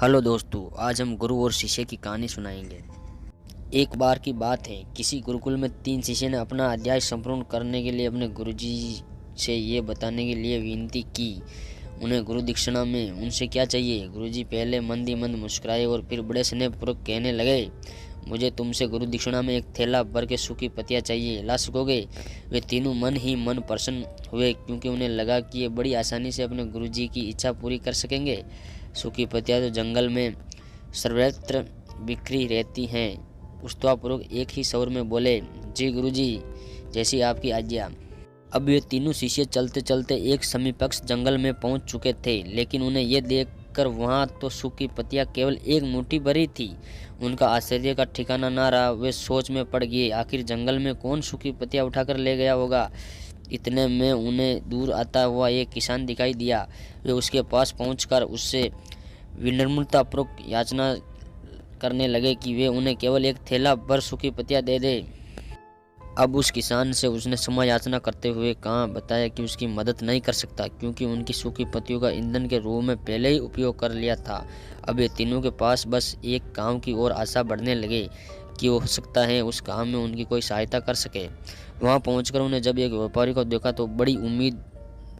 Hello दोस्तों, आज हम गुरु और शिष्य की कहानी सुनाएंगे। एक बार की बात है, किसी गुरुकुल में 3 शिष्य ने अपना अध्याय संपूर्ण करने के लिए अपने गुरुजी से ये बताने के लिए विनती की उन्हें गुरु दक्षिणा में उनसे क्या चाहिए। गुरुजी पहले मंद ही मंद मुस्कुराए और फिर बड़े स्नेहपूर्वक कहने लगे, मुझे तुमसे गुरु दक्षिणा में एक थैला भर के सूखी पत्तियां चाहिए, ला सकोगे? वे तीनों मन ही मन प्रसन्न हुए, क्योंकि उन्हें लगा कि ये बड़ी आसानी से अपने गुरुजी की इच्छा पूरी कर सकेंगे। सूखी पत्तियां तो जंगल में सर्वत्र बिखरी रहती हैं। उत्साहपूर्वक एक ही स्वर में बोले, जी गुरुजी, जैसी आपकी आज्ञा। अब ये तीनों शिष्य चलते चलते एक समीपस्थ जंगल में पहुंच चुके थे, लेकिन उन्हें यह देखकर वहां तो सूखी पत्तियां केवल एक मुट्ठी भरी थी। उनका आश्चर्य का ठिकाना ना रहा। वे सोच में पड़ गए, आखिर जंगल में कौन सूखी पत्तियां उठाकर ले गया होगा। इतने में उन्हें दूर आता हुआ एक किसान दिखाई दिया। वे उसके पास पहुंचकर उससे विनम्रतापूर्वक याचना करने लगे कि वे उन्हें केवल एक थैला भर सूखी पत्तियां दे दे। अब उस किसान से उसने क्षमा याचना करते हुए बताया कि उसकी मदद नहीं कर सकता, क्योंकि उनकी सूखी पत्तियों का ईंधन के रूप में पहले ही उपयोग कर लिया था। अब ये तीनों के पास बस एक काम की ओर आशा बढ़ने लगे कि हो सकता है उस काम में उनकी कोई सहायता कर सके। वहां पहुंचकर उन्हें जब एक व्यापारी को देखा तो बड़ी उम्मीद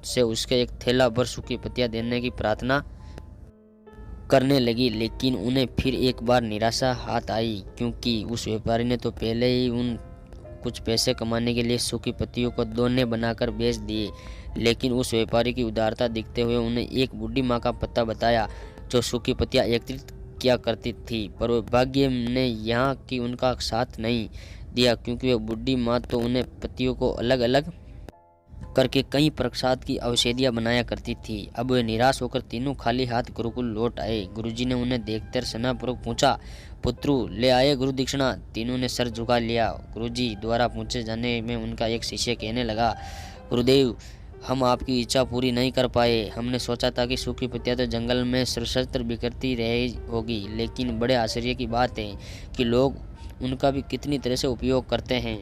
से उसके एक थैला भर सूखी पत्तियां देने की प्रार्थना करने लगी, लेकिन उन्हें फिर एक बार निराशा हाथ आई, क्योंकि उस व्यापारी ने तो पहले ही उन कुछ पैसे कमाने के लिए सूखी पत्तियों को दोने बनाकर बेच दिए। लेकिन उस व्यापारी की उदारता देखते हुए उन्हें एक बूढ़ी माँ का पता बताया, जो सूखी पत्तियां एकत्रित किया करती थी। पर भाग्य ने यहाँ की उनका साथ नहीं दिया, क्योंकि वह बूढ़ी माँ तो उन्हें पत्तियों को अलग अलग करके कई प्रसाद की औषधियां बनाया करती थी। अब वे निराश होकर तीनों खाली हाथ गुरुकुल लौट आए। गुरुजी ने उन्हें देखकर स्नेहपूर्वक पूछा, पुत्रु, ले आए गुरु दक्षिणा? तीनों ने सर झुका लिया। गुरुजी द्वारा पूछे जाने में उनका एक शिष्य कहने लगा, गुरुदेव, हम आपकी इच्छा पूरी नहीं कर पाए। हमने सोचा था कि सूखी पत्तियां तो जंगल में सर्वत्र बिखरती रही होगी, लेकिन बड़े आश्चर्य की बात है कि लोग उनका भी कितनी तरह से उपयोग करते हैं।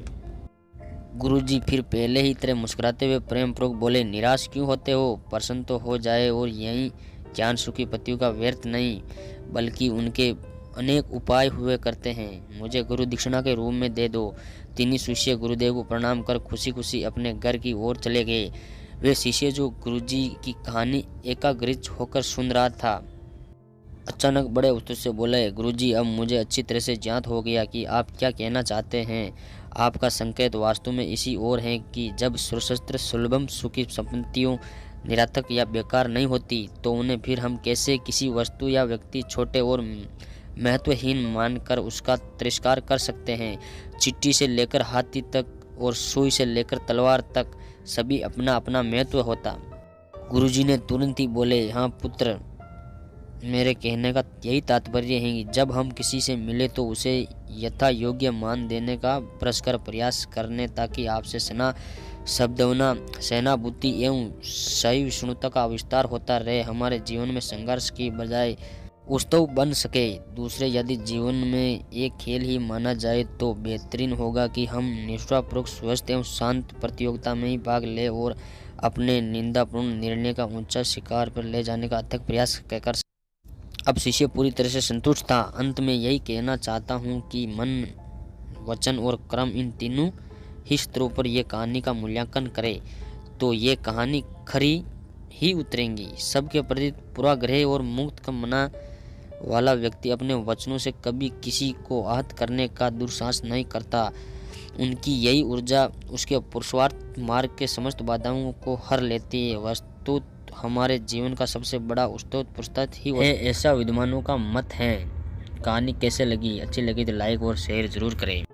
गुरुजी फिर पहले ही तरह मुस्कुराते हुए प्रेम पूर्वक बोले, निराश क्यों होते हो? प्रसन्न तो हो जाए। और यही ज्ञान सूखी पत्तियों का व्यर्थ नहीं, बल्कि उनके अनेक उपाय हुए करते हैं। मुझे गुरु दक्षिणा के रूप में दे दो। तीनों शिष्य गुरुदेव को प्रणाम कर खुशी खुशी अपने घर की ओर चले गए। वे शिष्य जो गुरुजी की कहानी एकाग्रचित्त होकर सुन रहा था, अचानक बड़े उत्साह से बोले, गुरुजी, अब मुझे अच्छी तरह से ज्ञात हो गया कि आप क्या कहना चाहते हैं। आपका संकेत वास्तव में इसी ओर है कि जब सर्वत्र सुलभम सुखी संपत्तियों निरर्थक या बेकार नहीं होती, तो उन्हें फिर हम कैसे किसी वस्तु या व्यक्ति छोटे और महत्वहीन मानकर उसका तिरस्कार कर सकते हैं। चिट्ठी से लेकर हाथी तक और सुई से लेकर तलवार तक सभी अपना अपना महत्व होता। गुरुजी ने तुरंत ही बोले, हाँ पुत्र, मेरे कहने का यही तात्पर्य है कि जब हम किसी से मिले तो उसे यथा योग्य मान देने का परस्पर प्रयास करने, ताकि आपसे सद्भावना, सहानुभूति एवं सहिष्णुता का विस्तार होता रहे। हमारे जीवन में संघर्ष की बजाय उत्सव बन सके। दूसरे, यदि जीवन में एक खेल ही माना जाए तो बेहतरीन होगा कि हम निष्ठापूर्वक स्वस्थ एवं शांत प्रतियोगिता में ही भाग ले और अपने निंदापूर्ण निर्णय का ऊंचा शिखर पर ले जाने का अथक प्रयास कर। अब शिष्य पूरी तरह से संतुष्ट था। अंत में यही कहना चाहता हूँ कि मन, वचन और कर्म, इन तीनों ही स्तरों पर यह कहानी का मूल्यांकन करे तो ये कहानी खरी ही उतरेंगी। सबके प्रति पूर्वाग्रह और मुक्त मना वाला व्यक्ति अपने वचनों से कभी किसी को आहत करने का दुस्साहस नहीं करता। उनकी यही ऊर्जा उसके पुरुषार्थ मार्ग के समस्त बाधाओं को हर लेती है। वस्तु हमारे जीवन का सबसे बड़ा उत्सव पुस्तक ही है, ऐसा विद्वानों का मत है। कहानी कैसे लगी? अच्छी लगी तो लाइक और शेयर जरूर करें।